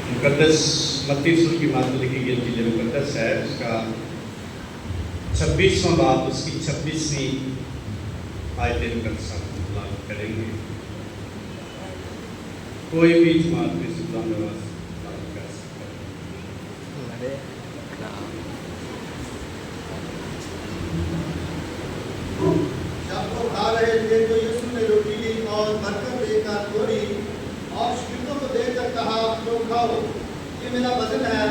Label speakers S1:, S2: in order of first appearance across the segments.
S1: मुकद्दस मत्ती रसूल की मार्फत लिखी गई इंजील मुकद्दस है, उसका 26वां बाब, उसकी 26वीं आयत मुकद्दस लागू करेंगे। कोई भी जमात में सुल्तान नवाज लागू कर सकता है।
S2: जब वो खा रहे थे तो यीशु ने रोटी ली और बरकत देकर तोड़ी और शिष्यों को देकर कहा, लो खाओ, ये मेरा बदन है।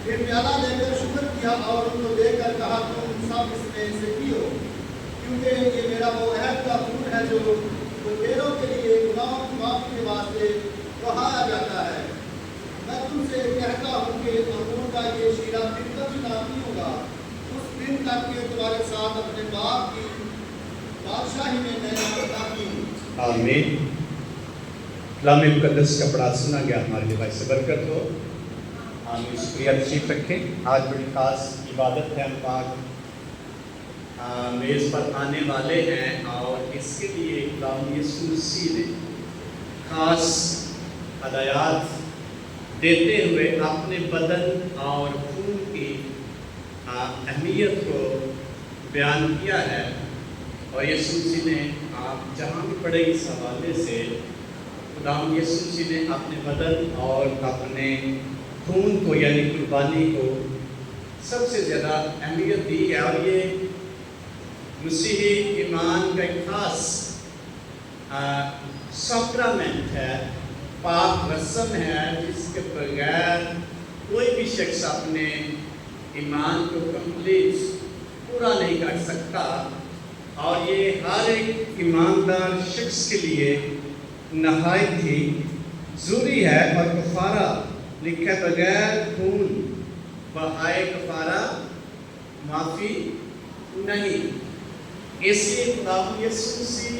S2: फिर प्याला लेकर शुक्र किया और उनको देकर कहा, तुम सब इसमें से पियो, क्योंकि ये मेरा वो अहद का खून है जो तेरों के लिए गुनाहों की माफी के वास्ते बहाया जाता है। मैं तुमसे कहता हूँ कि अंगूर का ये शीरा फिर कभी ना पीऊंगा, उस दिन तक के तुम्हारे साथ अपने बाप की बादशाही में नया ना पीऊं।
S1: आमीन। कलाम मुकद्दस का पढ़ा सुना गया, हमारे लिए भाई से बरकत हो। आमीन। शुक्रिया, तशरीफ रखें। आज बड़ी खास इबादत है, हम पाक मेज़ पर आने वाले हैं और इसके लिए कलाम यीशु मसीह ने खास हदायत देते हुए अपने बदन और खून की अहमियत को बयान किया है। और यीशु मसीह ने, आप जहाँ भी पढ़े इस हवाले से, खुदावंद यीशु मसीह ने अपने बदन और अपने खून को यानी कुर्बानी को सबसे ज़्यादा अहमियत दी है। और ये मसीही ईमान का एक खास सैक्रामेंट है, पाक रस्म है, जिसके बगैर कोई भी शख्स अपने ईमान को कंप्लीट पूरा नहीं कर सकता। और ये हर एक ईमानदार शख्स के लिए नहायत ही ज़रूरी है। और कफ़ारा लिखा, बगैर खून बहाए कफ़ारा माफ़ी नहीं। इसलिए खुदावंद यीशु मसीह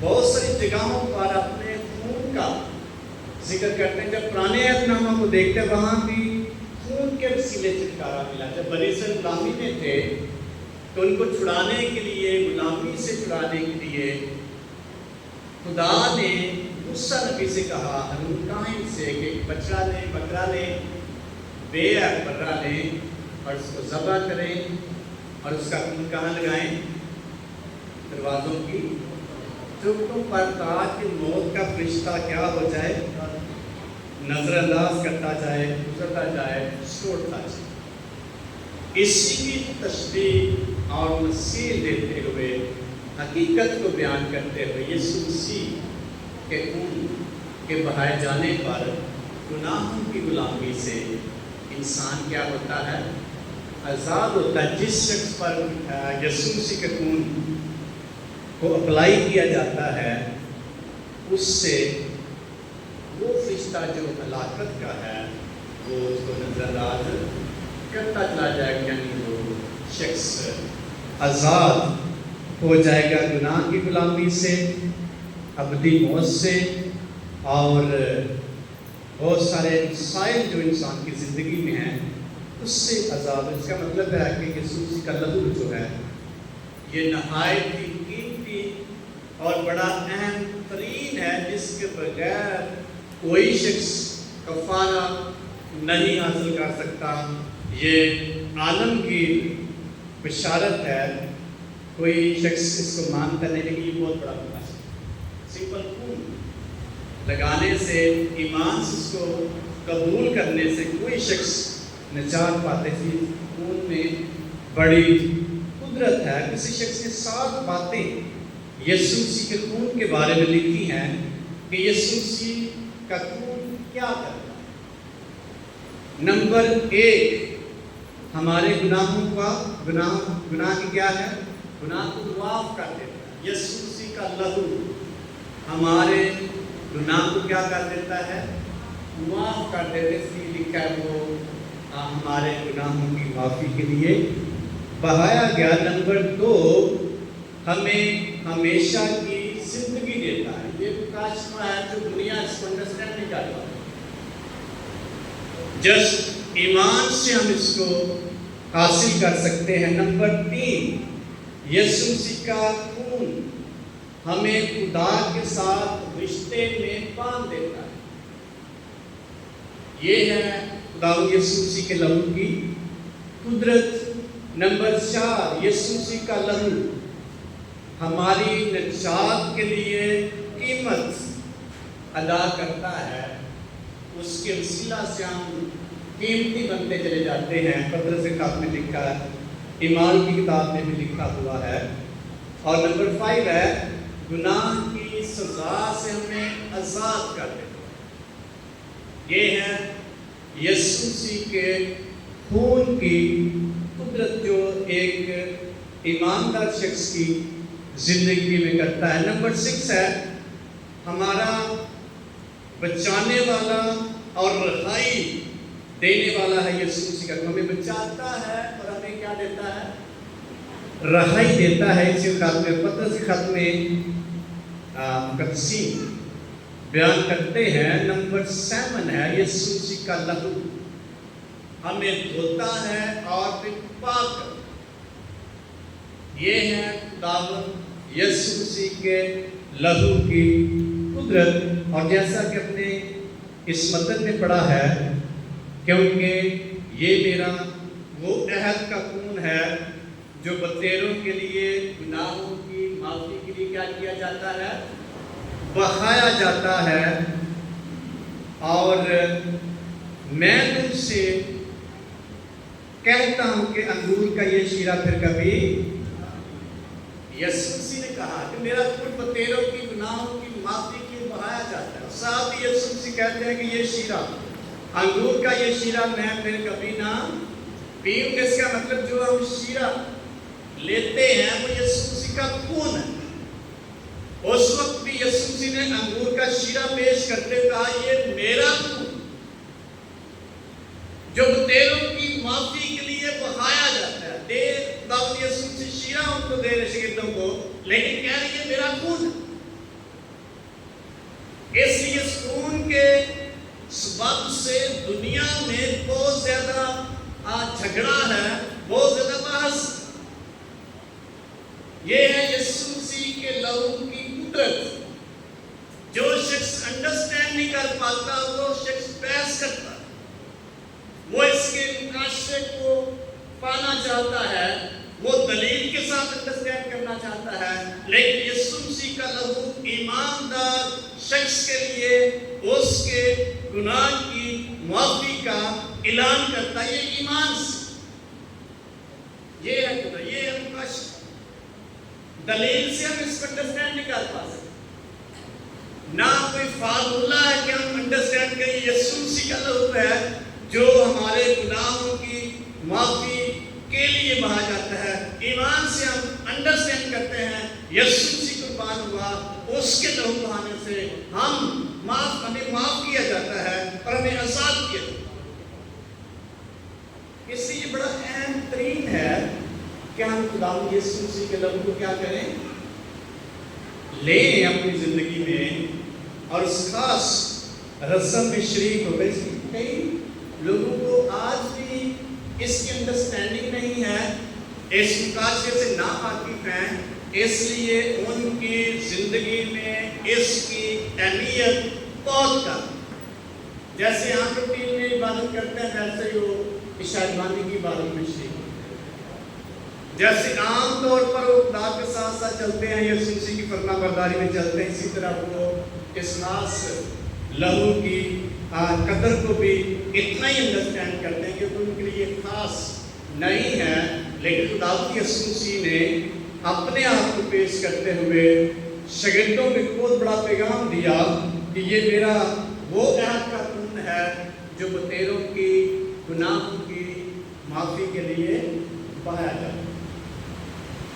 S1: बहुत सारी जगहों पर अपने खून का जिक्र करते हैं। जब पुराने अहदनामा को देखते हैं, वहाँ भी खून के वसीले छुटकारा मिला। जब बनी इस्राएल गुलामी में थे तो उनको छुड़ाने के लिए, गुलामी से छुड़ाने के लिए खुदा ने मूसा नबी से कहा, हारून काहिन से, कि बकरा ले, बर्रा लें और उसको ज़बह करें और उसका खून कहाँ लगाएं? दरवाज़ों की चुप्पों पर, ताकि मौत का फरिश्ता क्या हो जाए? नज़रअंदाज करता जाए, गुजरता जाए, छोड़ता जाए। इसी की तशरीह और मसीह देते हुए, हकीकत को बयान करते हुए, यीशु मसीह के खून के बहाए जाने पर गुनाहों की गुलामी से इंसान क्या होता है? आज़ाद होता है। जिस शख्स पर यीशु मसीह के खून को अप्लाई किया जाता है, उससे वो फरिश्ता जो हलाकत का है वो उसको नज़रअंदाज करता चला जाएगा, यानी वो शख्स आज़ाद हो जाएगा गुनाह की गुलामी से, अबदी मौत से और बहुत सारे मसाइल जो इंसान की ज़िंदगी में हैं उससे आज़ाद। इसका मतलब है कि यीशु मसीह का लहू जो है ये नहायत ही कीमती और बड़ा अहम तरीन है, जिसके बगैर कोई शख्स कफ़ारा नहीं हासिल कर सकता। ये आलम की बशारत है। कोई शख्स इसको मानता नहीं, लेकिन ये बहुत बड़ा मसला है। सिंपल खून लगाने से, ईमान से उसको कबूल करने से कोई शख्स निजात पाते थी। खून में बड़ी कुदरत है। किसी शख्स ने 7 बातें यीशु मसीह के खून के बारे में लिखी हैं कि यीशु मसीह का खून क्या करता है। नंबर 1, हमारे गुनाहों का गुनाह की क्या है? गुनाह को माफ कर देता है। यीशु मसीह का लहू हमारे गुनाह को क्या कर देता है? माफ कर देते। इसलिए लिखा है वो हमारे गुनाहों की माफ़ी के लिए बहाया गया। नंबर 2, हमें हमेशा की जिंदगी देता है। ये मुकाशमा है जो दुनिया इसको अंडरस्टैंड नहीं कर पाती। जस्ट ईमान से हम इसको हासिल कर सकते हैं। नंबर 3, यीशु मसीह का खून हमें खुदा के साथ रिश्ते में बांध देता है। یہ ہے خداوند یسوع مسیح کے لہو کی قدرت۔ نمبر 4، یسوع مسیح کا لہو ہماری نجات کے لیے قیمت ادا کرتا ہے، اس کے وسیلہ سے ہم قیمتی بنتے چلے جاتے ہیں۔ پطرس کے خط میں لکھا ہے، ایمان کی کتاب میں بھی لکھا ہوا ہے۔ اور نمبر 5 ہے، گناہ کی سزا سے ہمیں آزاد کر دیتا ہے۔ یہ ہے یسوع مسیح کے خون کی قدرت جو ایک ایماندار شخص کی زندگی میں کرتا ہے۔ نمبر 6 ہے، ہمارا بچانے والا اور رہائی دینے والا ہے یسوع مسیح کا۔ ہمیں بچاتا ہے اور ہمیں کیا دیتا ہے؟ رہائی دیتا ہے۔ اسی خط میں، پطرس کے خط میں مقدسین بیان کرتے ہیں، نمبر 7 ہے، یسوع مسیح کا لہو ہمیں دھوتا ہے اور پھر پاک کرتا ہے۔ یہ ہے خداوند یسوع مسیح کے لہو کی قدرت۔ اور جیسا کہ اپنے اس متن میں پڑھا ہے، کیونکہ یہ میرا وہ عہد کا خون ہے جو بتیروں کے لیے گناہوں کی معافی کے لیے کیا کیا جاتا ہے؟ بہایا جاتا ہے۔ اور میں تم سے کہتا ہوں کہ انگور کا یہ شیرہ پھر کبھی، یسوع مسیح نے کہا کہ میرا خون بتیروں کی گناہوں کی معافی کے لیے بہایا جاتا ہے۔ ساتھ ہی یسوع مسیح کہتے ہیں کہ یہ شیرہ، انگور کا یہ شیرہ میں پھر کبھی نہ پیوں گا۔ اس کا مطلب جو ہم شیرہ لیتے ہیں وہ یسوع مسیح کا خون ہے۔ اس وقت بھی یسوع مسیح نے انگور کا شیرہ پیش کرتے ہوئے کہا یہ میرا خون جو بتیروں کی معافی کے لیے بہایا جاتا ہے۔ خداوند یسوع مسیح شیرہ ان کو دے رہے شاگردوں کو، لیکن کہہ رہے یہ میرا خون ہے۔ اس لیے اس خون کے سبب سے دنیا میں بہت زیادہ جھگڑا ہے، بہت زیادہ بحث۔ یہ ہے یسوع مسیح کے لہو کی قدرت۔ جو شخص انڈرسٹینڈ نہیں کر پاتا وہ شخص بحث کرتا ہے، وہ اس کے مقاصد کو پانا چاہتا ہے، وہ دلیل کے ساتھ انڈرسٹینڈ کرنا چاہتا ہے، لیکن یسوع مسیح کا لہو ایماندار شخص کے لیے اس کے گناہ کی معافی کا اعلان کرتا ہے۔ یہ ایمان سے، یہ ہے قدرت، یہ ہے مقاصد۔ دلیل سے ہم اس کو انڈرسٹینڈ نہیں کر پا سکتے، نہ کوئی فارمولہ ہے کہ ہم انڈرسٹینڈ کریں۔ یسوع مسیح کا لہو ہے جو ہمارے گناہوں کی معافی کے لیے بہا جاتا ہے۔ ایمان سے ہم انڈرسٹینڈ کرتے ہیں یسوع مسیح قربان ہوا، اس کے لہو بہانے سے ہمیں معاف کیا جاتا ہے اور ہمیں آزاد کیا جاتا ہے۔ اس لیے یہ بڑا اہم ترین ہے کہ ہم خداوند یسوع مسیح کے لہو کو کیا کریں؟ لیں اپنی زندگی میں اور اس خاص رسم میں شریک ہو گئے۔ کئی لوگوں کو آج بھی اس کی انڈرسٹینڈنگ نہیں ہے، اس مقاصد سے ناواقف ہیں، اس لیے ان کی زندگی میں اس کی اہمیت بہت کم۔ جیسے ہم روٹین میں عبادت کرتے ہیں ویسے ہی وہ عشاء کی عبادت میں شریک ہوتے ہیں۔ جیسے عام طور پر وہ خدا کے ساتھ ساتھ چلتے ہیں، یسوع مسیح کی فرما برداری میں چلتے ہیں، اسی طرح وہ اس خاص لہو کی قدر کو بھی اتنا ہی انڈرسٹینڈ کرتے ہیں کہ ان کے لیے خاص نہیں ہے، لیکن خداوند یسوع مسیح نے اپنے آپ کو پیش کرتے ہوئے شاگردوں میں بہت بڑا پیغام دیا کہ یہ میرا وہ عہد کا خون ہے جو بتیروں کی گناہوں کی معافی کے لیے بہایا جاتا ہے۔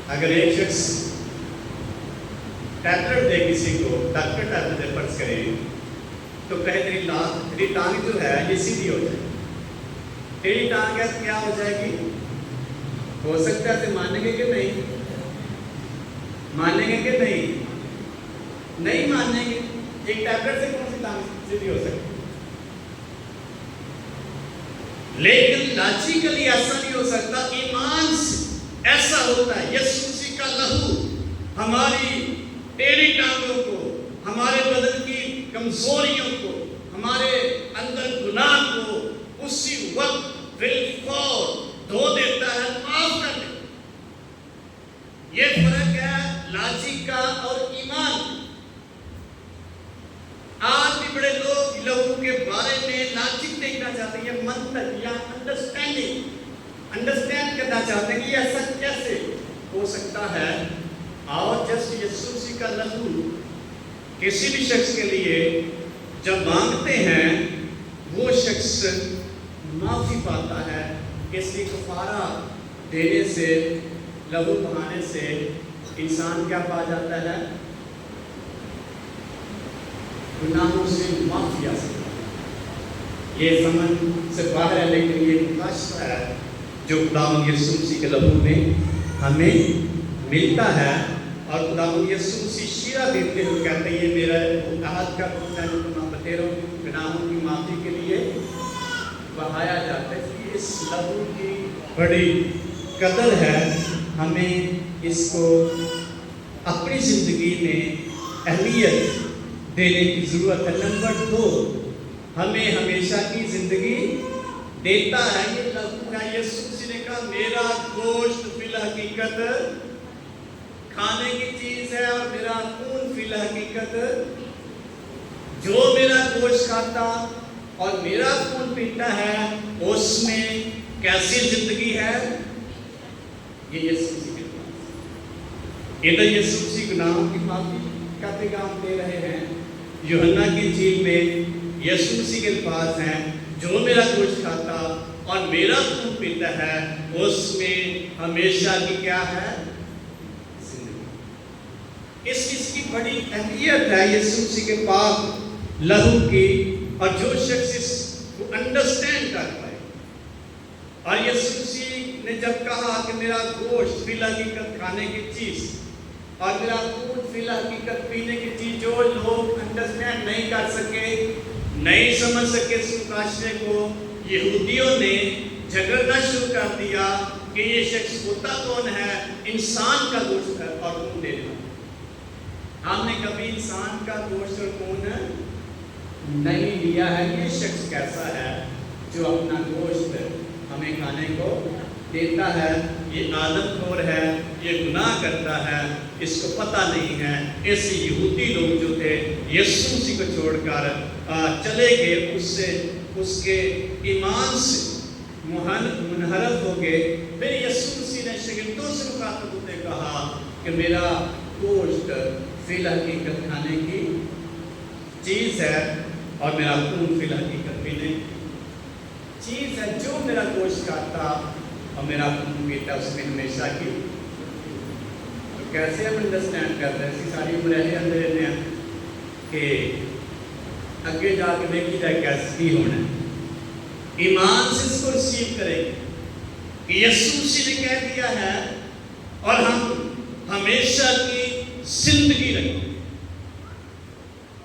S1: اگر ایک شخص ٹیبلٹ دے کسی کو، ڈاکٹر ٹیبلٹ دے فرض کرے تو کہے تیری ٹانگ جو ہے یہ سیدھی ہو جائے، تیری ٹانگ ہے کیا ہو جائے گی؟ ہو سکتا ہے مانیں گے کہ نہیں؟ مانیں گے کہ نہیں؟ نہیں مانیں گے۔ ایک ٹیبلٹ سے کون سی ٹانگ سیدھی ہو سکتی؟ لیکن لاجیکلی ایسا نہیں ہو سکتا، ایمان سے ایسا ہوتا ہے۔ یسوع مسیح کا لہو ہماری ٹیڑھی ٹانگوں کو، ہمارے بدن کی کمزوریوں کو، ہمارے اندر گناہ کو उसी वक्त बिल्कुल धो देता है, माफ कर देता है। ये फर्क है लॉजिक का और ईमान। आज भी बड़े लोग लहू के बारे में लॉजिक देखना चाहते हैं, मंतक या अंडरस्टैंड करना चाहते हैं कि ऐसा कैसे हो सकता है। और जस्ट यीशु मसीह का लहू किसी भी शख्स के लिए जब मांगते हैं, वो शख्स माफी पाता है। इसलिए कफारा देने से, लहू बहाने से इंसान क्या पा जाता है? गुनाहों से माफी आ सकता है। ये समझ से बाहर है, लेकिन ये मुकाशफा है जो खुदावंद यीशु मसीह के लहू में हमें मिलता है। और खुदावंद यीशु मसीह शीरा देते हुए कहते हैं, ये मेरा अहद का खून है जो मैं तेरे गुनाहों की माफी के लिए बहाया जाता है। इस लहू की बड़ी कदर है, हमें इसको अपनी जिंदगी में अहमियत देने की जरूरत है। नंबर 2, हमें हमेशा की जिंदगी देता है। ये लहू है, यीशु मसीह ने कहा मेरा गोश्त फिल हकीकत खाने की चीज है और मेरा खून फिल हकीकत, जो मेरा गोश्त खाता और मेरा खून पीता है उसमें कैसी जिंदगी है? ये यीशु मसीह के पास। इधर यीशु मसीह गुनाहों की माफी का पैगाम दे रहे हैं। यूहन्ना की इंजील में यीशु मसीह के पास हैं, जो मेरा गोश्त खाता और मेरा खून पीता है उसमें हमेशा की क्या है? जिंदगी। इसकी बड़ी अहमियत है यीशु मसीह के पास लहू की। और जो शख्स इसको अंडरस्टैंड कर पाए, और यीशु मसीह ने जब कहा कि मेरा गोश्त फिल हकीकत खाने की चीज और मेरा खून फिल हकीकत पीने की चीज, जो लोग अंडरस्टैंड नहीं कर सके, नहीं समझ सके इस मुकाशरे को, यहूदियों ने झगड़ना शुरू कर दिया कि ये शख्स होता कौन है, इंसान का गोश्त और खून देना। हमने कभी इंसान का गोश्त और खून नहीं लिया है। ये शख्स कैसा है जो अपना गोश्त हमें खाने को देता है? ये आदमखोर है, ये गुनाह करता है, इसको पता नहीं है। ऐसे यहूदी लोग जो थे यीशु मसीह को छोड़कर चले गए, उससे उसके ईमान से मुनहरफ हो गए। फिर यीशु मसीह ने शागिर्दों से मुखातब होते कहा कि मेरा गोश्त फिल हकीकत खाने की चीज है और मेरा खून फिल हकीकत पीने चीज है। जो मेरा गोश्त खाता और मेरा खून पीता उसमें हमेशा की। तो कैसे हम अंडरस्टैंड करते हैं? ऐसी सारी उम्र है अंदर हैं कि आगे जाके देखी जाए कैसे होना है। ईमान से इसको रिसीव करेंगे कि यीशु मसीह ने कह दिया है और हम हमेशा की जिंदगी रखेंगे।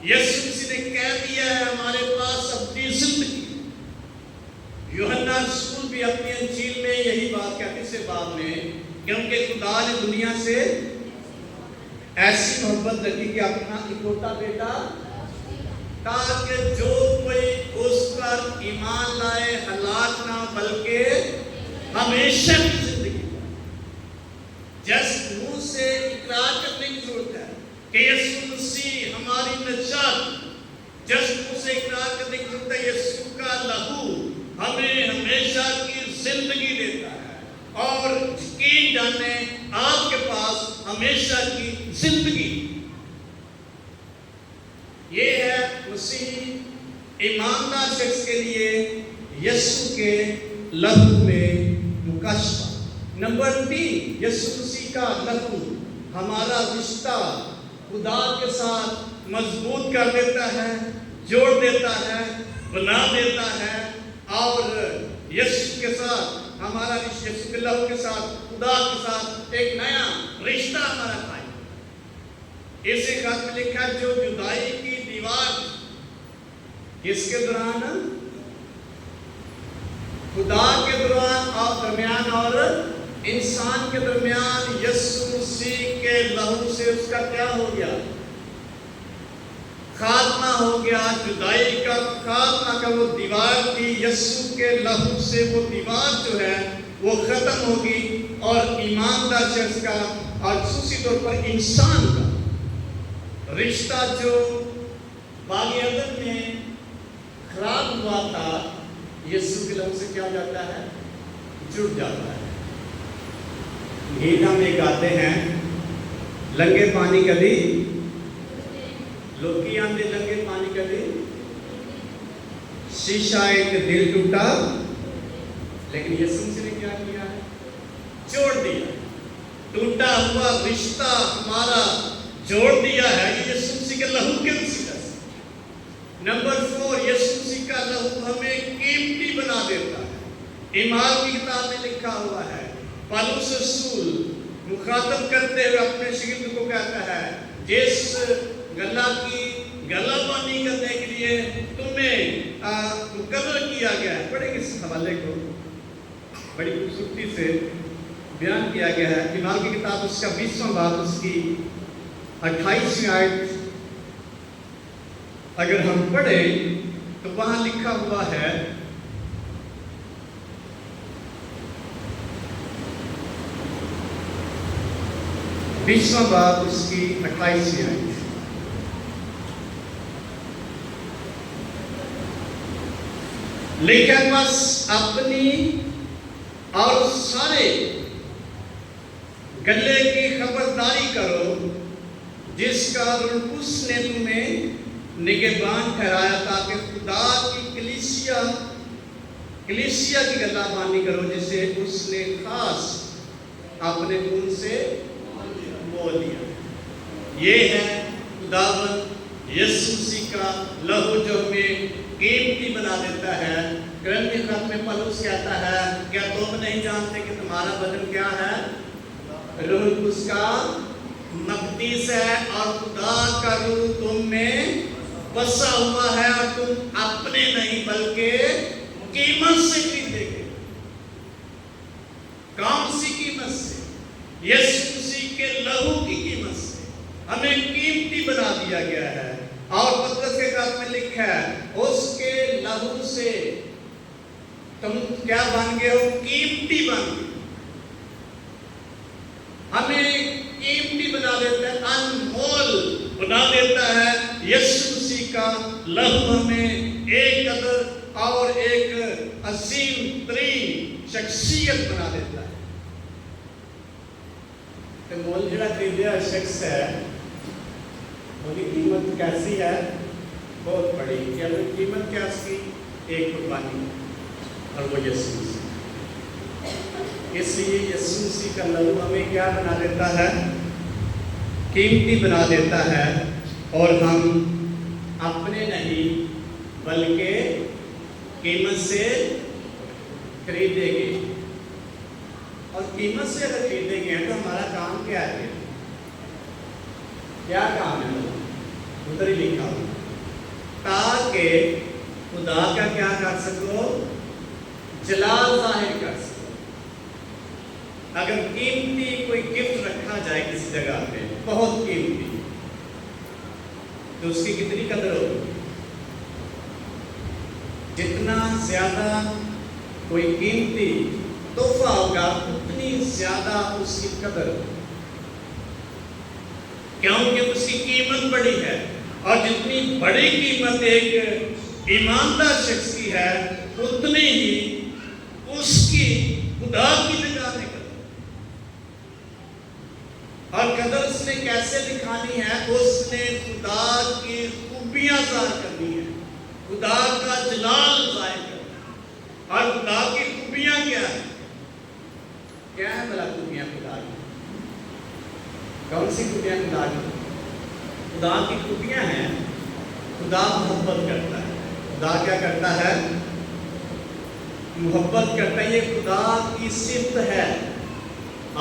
S1: यीशु मसीह ने कह दिया है हमारे पास अपनी जिंदगी। यूहन्ना रसूल भी अपनी इंजील में यही बात कहते से बाद में, क्योंकि खुदा ने दुनिया से ऐसी मोहब्बत रखी कि अपना इकलौता बेटा, ताकि जो कोई उस पर ईमान लाए हलाक ना बल्कि हमेशा की जिंदगी। जस्ट मुंह से इकरार करने की जरूरत है कि यीशु मसीह हमारी निजात, जस्ट मुंह से इकरार करने की जरूरत है। यीशु का लहू हमें हमेशा की जिंदगी देता है। और यकीन जाने आपके पास हमेशा की जिंदगी। ये है मसीह ईमानदार शख्स के लिए यीशु के लहू में मुकाशफा। नंबर 3, यीशु मसीह का लहू हमारा रिश्ता खुदा के साथ मजबूत कर देता है, जोड़ देता है, बना देता है। और यीशु के साथ हमारा रिश्ता, यीशु के लहू के साथ, खुदा के साथ एक नया रिश्ता हमारा पाए। इसे खत में लिखा है जो जुदाई की दीवार किसके दौरान? खुदा के दरमियान और इंसान के दरमियान यीशु मसीह के लहू से उसका क्या हो गया? خاتمہ ہو گیا، جدائی کا خاتمہ کا وہ دیوار تھی، یسوع کے لہو سے وہ دیوار جو ہے وہ ختم ہوگی، اور ایماندار شخص کا اور خصوصی طور پر انسان کا رشتہ جو باغ عدن میں خراب ہوا تھا، یسوع کے لہو سے کیا ہو جاتا ہے؟ جڑ جاتا ہے۔ گیت ہم یہ گاتے ہیں، لنگے پانی کبھی لوکی آندے، لنگے پانی کبھی شیشہ ایک دل ٹوٹا، لیکن یسوع مسیح نے کیا کیا ہے؟ جوڑ دیا۔ ٹوٹا ہوا رشتہ ہمارا جوڑ دیا ہے یہ یسوع مسیح کے لہو کے وسیلہ سے۔ نمبر 4، یسوع مسیح کا لہو ہمیں قیمتی بنا دیتا ہے۔ ایمان کی کتاب میں لکھا ہوا ہے، پالوس رسول مخاطب کرتے ہوئے اپنے شاگرد کو کہتا ہے، جس گلہ کی گلہ بانی کرنے کے لیے تمہیں مقرر کیا گیا ہے۔ پڑھیں اس حوالے کو، بڑی خوبصورتی سے بیان کیا گیا ہے۔ ایمان کی کتاب اس کا 20واں باب، اس کی 28ویں آیت اگر ہم پڑھیں تو وہاں لکھا ہوا ہے، بیسواں باب اس کی 28ویں آیت، لیکن بس اپنی اور سارے گلے کی خبرداری کرو جس کا رلقدس نے تمہیں نگہبان ٹھہرایا، تاکہ خدا کی کلیسیا کی گلہ بانی کرو جسے اس نے خاص اپنے خون سے مول لیا۔ یہ ہے خداوند یسوع مسیح کا لہو جو ہمیں قیمتی بنا دیتا ہے۔ کرنتی خط میں پولس کہتا ہے، کیا تم نہیں جانتے کہ تمہارا بدن کیا ہے؟ روح القدس کا مقدس ہے، اور خدا کا روح تم میں بسا ہوا ہے، اور تم اپنے نہیں بلکہ قیمت سے خریدے گئے۔ کون سی قیمت سے؟ یسوع مسیح کے لہو کی قیمت سے ہمیں قیمتی بنا دیا گیا ہے۔ اور پترس کے خط میں لکھا ہے، اس کے لہو سے تم کیا بن گئے ہو؟ قیمتی بن گئے۔ ہمیں قیمتی بنا دیتا ہے، انمول بنا دیتا ہے یسوع مسیح کا لہو، ہمیں ایک قدر اور ایک عظیم ترین شخصیت بنا دیتا ہے۔ تو مول جڑا خریدیا شخص ہے، وہ کی قیمت کیسی ہے؟ بہت بڑی۔ کیا وہ قیمت کیا اس کی؟ ایک قربانی، اور وہ یسوع مسیح۔ اس لیے یسوع مسیح کا لہو ہمیں کیا بنا دیتا ہے؟ قیمتی بنا دیتا ہے، اور ہم اپنے نہیں بلکہ قیمت سے خریدے گئے۔ اور قیمت سے اگر خریدے گئے تو ہمارا کام کیا ہے؟ کیا کام ہے؟ ادھر ہی لکھا ہو، تاکہ خدا کا کیا کر سکو؟ جلال ظاہر کر سکو۔ اگر قیمتی کوئی گفٹ رکھا جائے کسی جگہ پہ، بہت قیمتی، تو اس کی کتنی قدر ہوگی؟ جتنا زیادہ کوئی قیمتی تحفہ ہوگا اتنی زیادہ اس کی قدر ہوگی، کیونکہ اس کی قیمت بڑی ہے۔ اور جتنی بڑی قیمت ایک ایماندار شخص کی ہے، اتنی ہی اس کی خدا کی نگاہ میں قدر۔ اور قدر اس نے کیسے دکھانی ہے؟ اس نے خدا کی خوبیاں ظاہر کرنی ہے، خدا کا جلال ظاہر کرنا ہے۔ اور خدا کی خوبیاں کیا ہے؟ کیا ہے بھلا خوبیاں خدا کی؟ کون سی خوبیاں خدا کی؟ خدا کی خوبیاں ہیں، خدا محبت کرتا ہے۔ خدا کیا کرتا ہے؟ محبت کرتا ہے۔ یہ خدا کی صفت ہے۔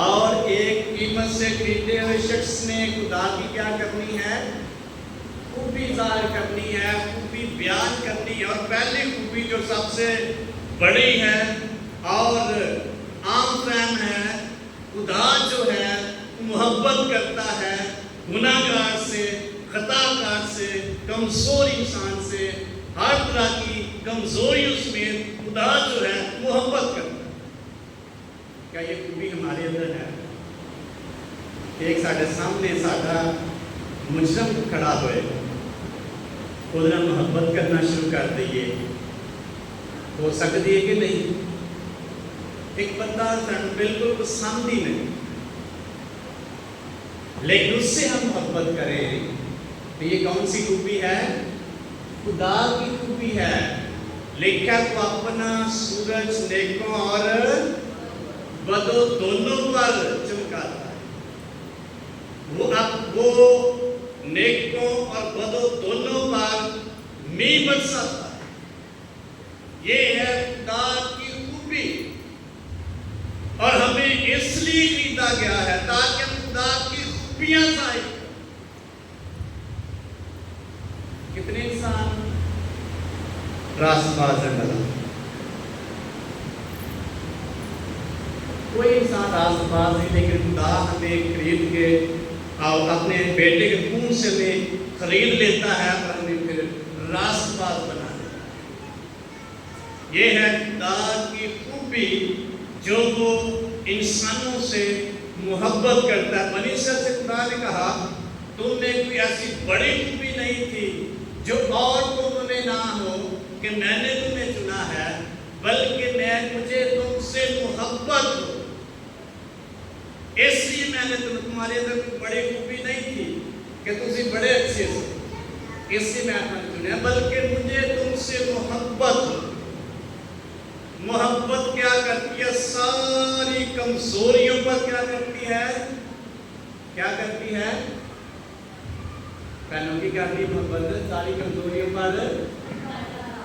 S1: اور ایک قیمت سے خریدے ہوئے شخص نے خدا کی کیا کرنی ہے؟ خوبی ظاہر کرنی ہے، خوبی بیان کرنی ہے۔ اور پہلی خوبی جو سب سے بڑی ہے اور عام فہم ہے، خدا جو ہے محبت کرتا ہے گناہگار سے، खता कार से, कमजोर इंसान से, हर तरह की कमजोरियों समेत खुदा जो है मोहब्बत करता है। क्या ये खूबी हमारे अंदर है? एक साढ़े सामने साढ़ा मुजरम खड़ा होए, उधर मोहब्बत करना शुरू कर दईए, हो सकती है कि नहीं? एक बंदा सानू बिल्कुल पसंद ही नहीं, लेकिन उससे हम मोहब्बत करें, तो ये कौन सी खूबी है? खुदा की खूबी है। लिखा को अपना सूरज नेकों और बदों दोनों पर चमकाता है। वो नेकों और बदों दोनों पर मींह बरसाता है। ये है खुदा की खूबी, और हमें इसलिए खरीदा गया है ताकि हम खुदा की खूबियां जाहिर करें। कितने इंसान रास्तबाज है भला? कोई इंसान रास्तबाज नहीं, लेकिन खुदा हमें खरीद के और अपने बेटे के खून से हमें खरीद लेता है और हमें फिर रास्तबाज बना देता है। ये है खुदा की खूबी जो वो इंसानों से मोहब्बत करता है। बनी इसराइल से खुदा ने कहा, तुम में कोई ऐसी बड़ी खूबी नहीं थी जो और तुम में ना हो कि मैंने तुम्हें चुना है, बल्कि मुझे तुमसे मोहब्बत हो, इसलिए मैंने तुम्हारे अंदर कोई बड़ी खूबी नहीं थी कि तुम बड़े अच्छे हो, इसलिए मैं तुम्हें चुना, बल्कि मुझे तुमसे मोहब्बत हो। मोहब्बत क्या करती है? सारी कमजोरियों पर क्या करती है? क्या करती है? पहलों की करती मोहब्बत सारी कमजोरियों पर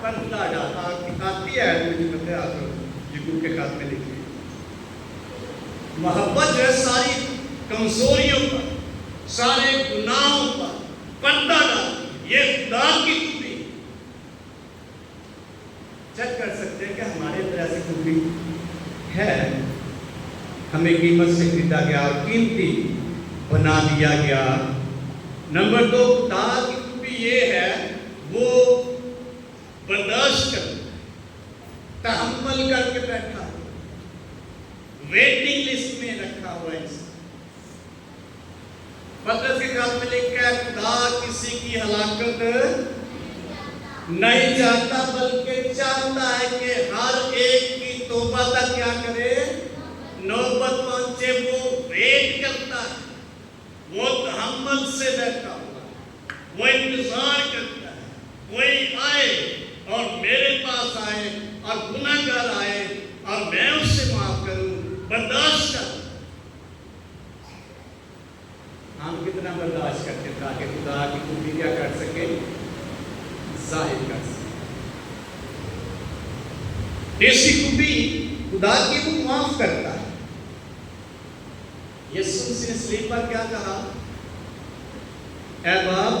S1: पर्दा डालता आती है। मुझे पता है आप यूट्यूब के खाते में लिखी मोहब्बत जो है सारी कमजोरियों पर, सारे गुनाहों पर पर्दा डालती। ये खुदा की खूबी। चेक कर सकते हैं कि हमारे अंदर ऐसी खूबी है। हमें कीमत से खरीदा गया और कीमती बना दिया गया। नंबर 2, खुदा की खूबी ये है, वो बर्दाश्त करता है, तहम्मुल करके बैठा, वेटिंग लिस्ट में रखा हुआ है। पतरस के खाते में लिखा है, खुदा किसी की हलाकत नहीं चाहता, बल्कि चाहता है कि हर एक की तौबा तक क्या करे, नौबत पहुंचे। वो वेट करता है, वो तहम्मुल से बैठा हुआ, वो इंतजार करता है कोई आए और मेरे पास आए और गुनाहगार आए और मैं उससे माफ करूं, बर्दाश्त कर। हम कितना बर्दाश्त करते हैं ताकि खुदा की खूबी क्या कर सके, जाहिर कर सके। ऐसी खूबी खुदा की वो माफ करता है। यीशु ने स्लीप पर क्या कहा? ऐ बाप,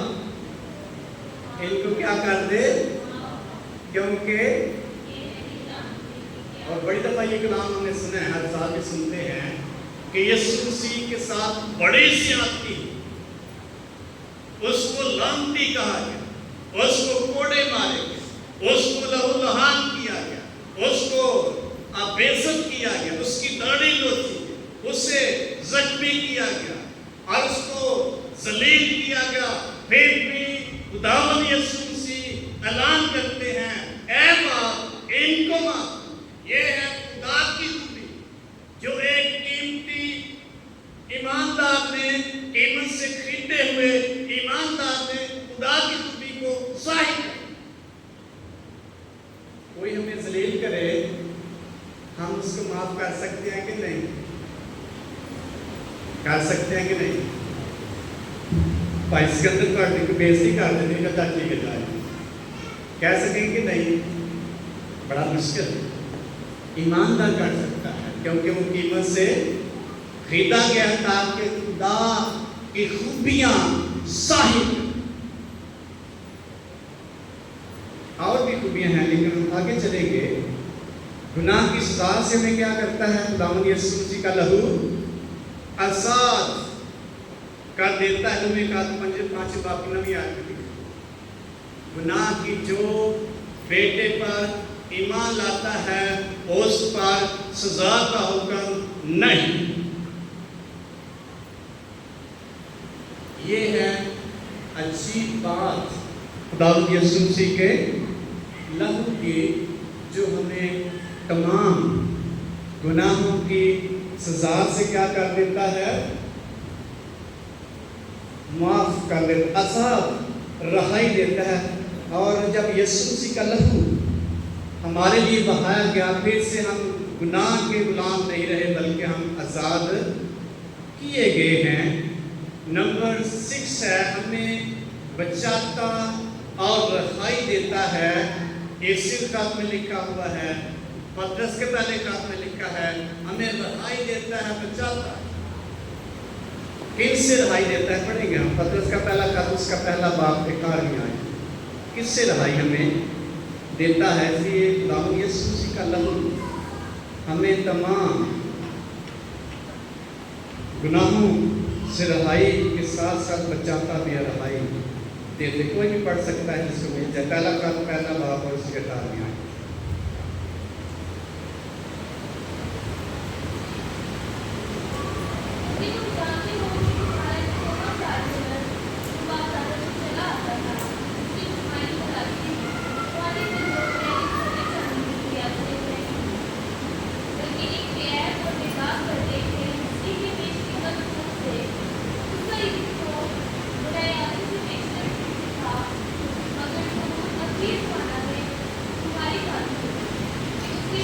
S1: इनको क्या कर दे, क्योंकि, और बड़ी दफा ये कलाम हमने सुना है, हर साल भी सुनते हैं कि यीशु मसीह के साथ बड़ी ज्यादती, उसको लानती कहा गया, उसको कोड़े मारे गए, उसको लहूलुहान किया गया, उसको बेइज्जत किया गया, उसकी दाढ़ी नोची, उसे जख्मी किया गया और उसको जलील किया गया। फिर भी खुदावंद यीशु मसीह ऐलान करते हैं, ऐ बाप, इनको माफ। ये है खुदा की खूबी, जो एक कीमती ईमानदार ने, कीमत से खरीदे हुए ईमानदार ने खुदा की खूबी को जाहिर किया। कोई हमें जलील करे, हम उसको माफ कर सकते हैं कि नहीं? कर सकते हैं कि नहीं? भाई सिकंदर पार्टी को बेइज्जती कर देने का चाची के जाए, कह सकेंगे कि नहीं? बड़ा मुश्किल है। ईमानदार कर सकता है, क्योंकि वो कीमत से खरीदा गया ताकि खुदा की खूबियां जाहिर। और भी खूबियां हैं, लेकिन हम आगे चलेंगे। गुनाह की सजा से हमें क्या करता है? खुदावंद यीशु मसीह का लहू आजाद कर देता है। तुम्हें कहा 5 बाप की नवी आयत में गुनाह की जो बेटे पर ईमान लाता है उस पर सजा का हुक्म नहीं। ये है अच्छी बात खुदावंद यीशु मसीह के लहू की, जो हमें तमाम गुनाहों की सजा से क्या कर देता है, माफ कर देता, अजाब रहाई देता है। और जब यीशु मसीह का लहू हमारे लिए बहाया गया, फिर से हम गुनाह के गुलाम नहीं रहे बल्कि हम आज़ाद किए गए हैं। नंबर 6 है, हमें बचाता और रहाई देता है। इसी खात में लिखा हुआ है, पतरस के पहले खात में लिखा है, हमें रहाई देता है, बचाता है। किससे रहाई देता है पढ़ेंगे हम। पतरस का पहला खात, उसका पहला बाप 11वीं आयत। किससे रहाई हमें देता है? इसलिए खुदावंद यीशु मसीह का लहू हमें तमाम गुनाहों से रहाई के साथ साथ बचाता भी है, रहाई देते। कोई भी पढ़ सकता है जिसको मिल जाए। पहला खात, पहला बाप और उसके 18वीं आयत।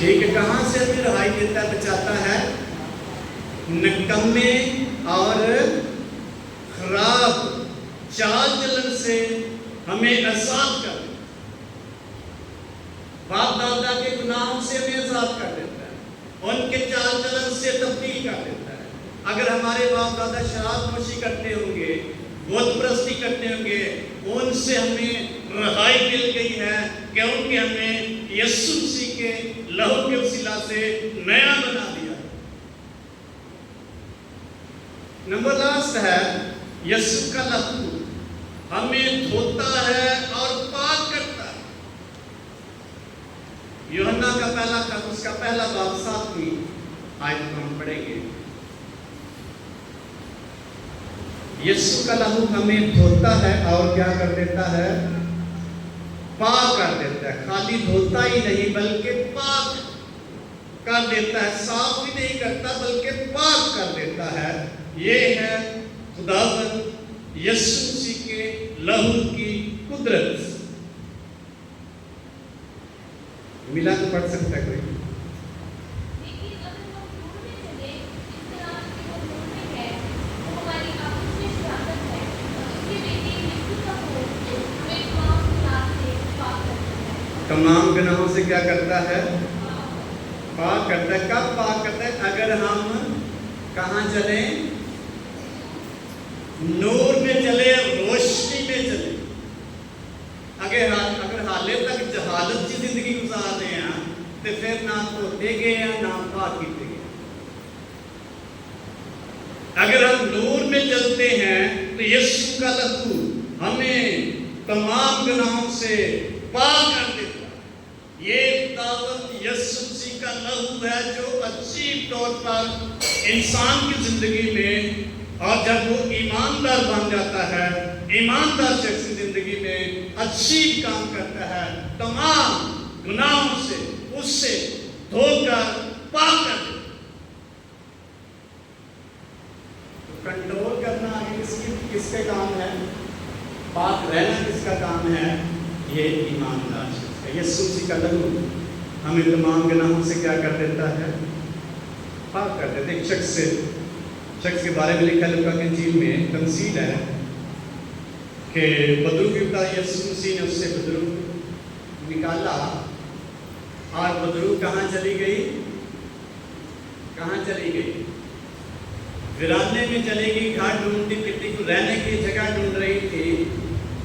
S1: ठीक है, कहाँ से हमें रहाई देता है, बचाता है? निकम्मे और खराब चाल चलन से हमें आजाद कर देता है। बाप दादा के गुनाहों से हमें आजाद कर देता है, उनके चाल चलन से तब्दील कर देता है। अगर हमारे बाप दादा शराब नोशी करते होंगे, बुत परस्ती करते होंगे, उनसे हमें रहाई मिल गई है, क्योंकि हमें यीशु मसीह के लहू के वसीला से नया बना दिया। नंबर लास्ट है, यीशु का लहू हमें धोता है और पाक करता है। यूहन्ना का पहला खत, उसका पहला बाब 7वीं आयत को हम पढ़ेंगे। यीशु का लहू हमें धोता है और क्या कर देता है, पाक कर देता है। खाली धोता ही नहीं बल्कि पाक कर देता है। साफ भी नहीं करता बल्कि पाक कर देता है। ये है खुदावंद यीशु मसीह के लहू की कुदरत। मिला तो पढ़ सकता है कोई? तमाम गुनाहों से क्या करता है, पाक करता है। कब पाक करता है? अगर हम कहाँ चले, नूर में चले, रोशनी में चले। अगर हाले तक जहालत की जिंदगी गुजार रहे हैं तो फिर ना तो देगे हैं ना पाक की देगे। अगर हम नूर में चलते हैं तो यीशु का लहू हमें तमाम गुनाहों से पाक कर देता है। ये दावत यीशु मसीह का लहू है जो अच्छी तौर पर इंसान की जिंदगी में, और जब वो ईमानदार बन जाता है, ईमानदार शख्स की जिंदगी में अच्छी काम करता है, तमाम गुनाहों से उससे धोकर पाक कर देता है। तो कंट्रोल करना आगे किसके काम है? पाक रहना किसका काम है? ये ईमानदार शख्स। यीशु मसीह का लहू हमें तमाम गुनाहों से क्या कर देता है, पाक कर देता है। एक शख्स के बारे में लिखा है लूका की इंजील में, तमसील है कि बदरू की पिता यीशु मसीह ने उससे बदरू निकाला, और बदरू कहाँ चली गई? कहाँ चली गई? वीराने में चली गई। घर ढूंढती फिरती, को रहने की जगह ढूंढ रही थी।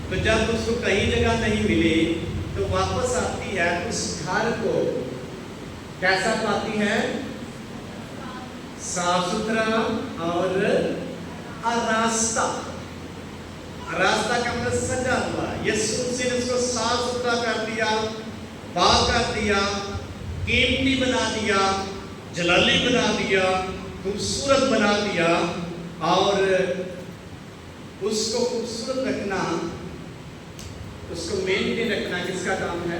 S1: तो जब उसको कहीं जगह नहीं मिली तो वापस आती है, उस घर को कैसा पाती है? साफ सुथरा और रास्ता, रास्ता का मतलब सजा हुआ। यीशु मसीह ने उसको साफ सुथरा कर दिया, पाक कर दिया, कीमती बना दिया, जलाली बना दिया, खूबसूरत बना दिया। और उसको खूबसूरत रखना, उसको मेंटेन रखना किसका काम है?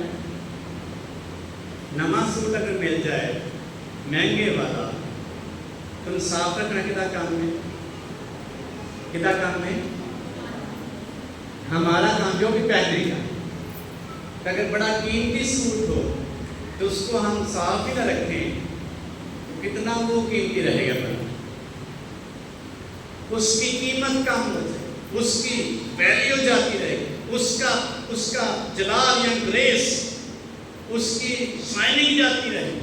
S1: नवा सूट अगर मिल जाए महंगे वाला, तो साफ रखना कितना काम है? कितना काम है? हमारा काम। जो भी पहनेगा, अगर बड़ा कीमती सूट हो तो उसको हम साफ ही ना रखें तो कितना वो कीमती रहेगा बड़ा, उसकी कीमत कम हो जाए, उसकी वैल्यू जाती रहेगी, उसका जलाल या ग्रेस, उसकी शाइनिंग जाती रहेगी।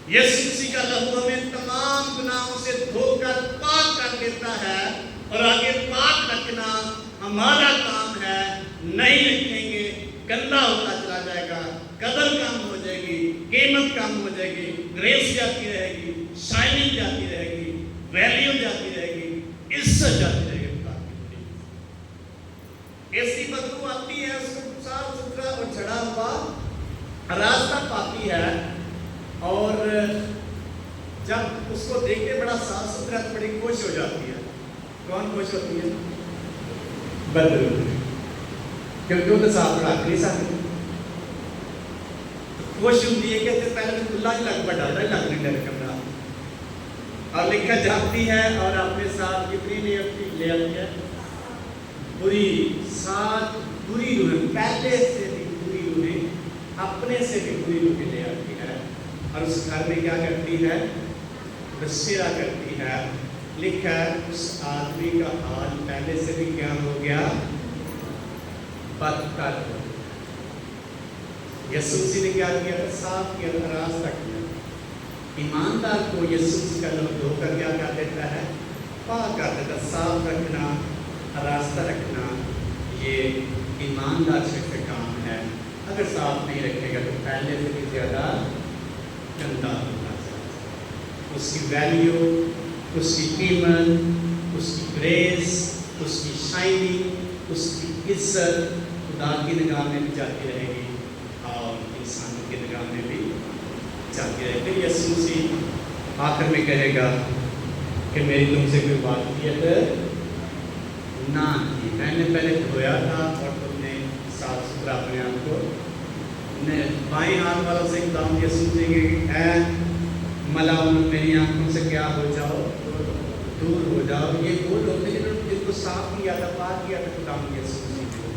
S1: यीशु मसीह का लहू हमें तमाम गुनाहों से धोकर पाक कर देता है, और आगे पाक रखना हमारा काम है। नहीं रखेंगे गंदा होता चला जाएगा, कदर कम हो जाएगी, कीमत कम हो जाएगी, ग्रेस जाती रहेगी, शाइनिंग जाती रहेगी, वैल्यू जाती रहेगी, इज्जत जाती रहेगी। ऐसी बदबू आती है, उसको साफ सुथरा और झड़ा हुआ रास्ता पाती है, और जब उसको देख के बड़ा साफ सुथरा तो बड़ी खुश हो जाती है। कौन खुश होती है? बदबू, क्योंकि वो तो साफ रख नहीं सकती। खुश होती है कि पहले तो खुला ही लग पड़ा, लग नहीं डर कमरा, और लिखा जाती है और अपने साथ कितनी ले आती है? बुरी, साथ बुरी रूहें, पहले से भी बुरी रूहें, अपने से भी बुरी रूहें ले आती है, और उस घर में क्या करती है? बसेरा करती है। लिखा है उस आदमी का हाल पहले से भी क्या हो गया? बदतर हो गया। यीशु मसीह ने क्या किया? साफ किया, रास्ता किया। ईमानदार को यीशु मसीह का नाम धोकर क्या कर देता है? पाक कर देता। साफ रखना, रास्ता रखना, ये ईमानदार शख्स का काम है। अगर साफ नहीं रखेगा तो पहले से भी ज़्यादा गंदा होगा। उसकी वैल्यू, उसकी कीमत, उसकी ग्रेस, उसकी शाइनिंग, उसकी इज्जत खुदा की निगाह में भी जाती रहेगी और इंसानों की निगाह में भी जाती रहेगी। फिर यीशु मसीह आखिर में कहेगा कि मेरी तुमसे कोई वाकियत ना की, मैंने पहले धोया था और तुमने साफ सुथरा अपने आप को। बाएं हाथ वालों से एकदम यीशु मसीह के ऐ मलाउन, मेरी आंखों से क्या हो जाओ? दूर हो जाओ। ये वो लोग थे जिनको साफ किया था, पाक किया था खुदा यीशु मसीह ने,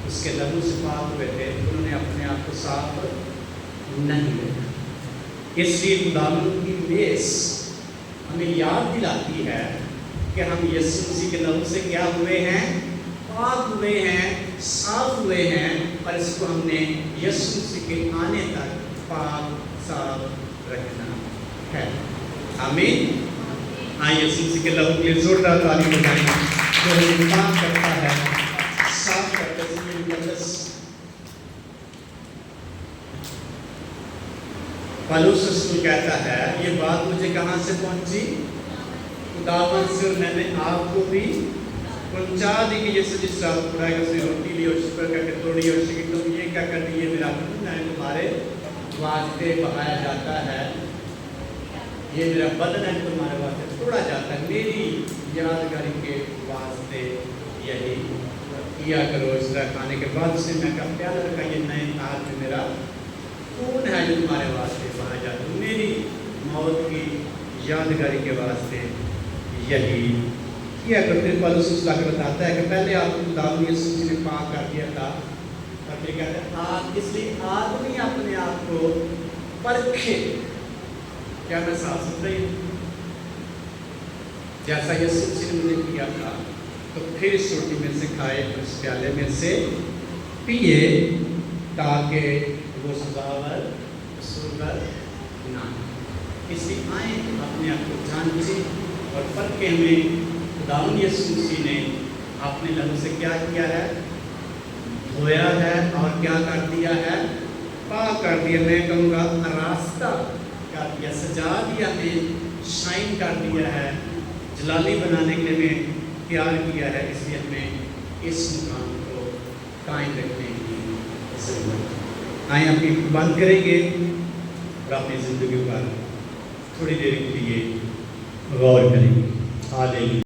S1: उसके लहू से पाक हुए थे, उन्होंने अपने आप को साफ नहीं रखा। इसलिए खुदा की मेस हमें याद दिलाती है कि हम यीशु मसीह के लहू से क्या हुए हैं? पाक हुए हैं, साफ हुए हैं, और इसको हमने यीशु मसीह के आने तक पाक साफ रखना है। आमीन। आइए यीशु मसीह के लहू के लिए जोरदार ताली बजाएं, जो हमें पाक करता है, साफ करता है। पौलुस रसूल कहता है, ये बात मुझे कहाँ से पहुंची? खुदावंद से मैंने आपको भी पहुंचा दी कि यीशु जिस रात खुदाई उसने रोटी ली और शुक्र करके तोड़ी और कहा कि तुम ये क्या कर दी? ये मेरा खून है, तुम्हारे वास्ते बहाया जाता है, ये मेरा बदन है, तुम्हारे वास्ते तोड़ा जाता है, मेरी यादगारी के वास्ते यही किया करो। इस तरह खाने के बाद उसने मैं कहा प्याला रखा, ये नए ताज में मेरा खून है जो तुम्हारे वास्ते बहाया जाता है, मेरी मौत की यादगारी के वास्ते यही किया करो। फिर पौलुस उस लाके बताता है कि पहले आपको खुदावंद यीशु मसीह ने पाक कर दिया था, और फिर कहते हैं इसलिए आदमी अपने आप को परखे, क्या मैं साफ सुथरा हूँ? जैसा यीशु मसीह ने मुझे किया था, तो फिर इस रोटी में से खाए, उस प्याले में से पिए, ताकि वो सजावर कसूरवर ना। इसलिए आए अपने आप को जांचे और परखे। हमें खुदावंद यीशु मसीह ने अपने लहू से क्या किया है? धोया है, और क्या कर दिया है? पाक कर दिया। मैं कहूँगा रास्ता कर दिया, सजा दिया है, शाइन कर दिया है, جلالی بنانے کے لیے پیار کیا ہے، اس لیے ہمیں اس مقام کو قائم رکھنے کی ضرورت ہے۔ آئیں اپنی بند کریں گے اور اپنی زندگی پر تھوڑی دیر کے لیے غور کریں گے۔ ہاللیلویا۔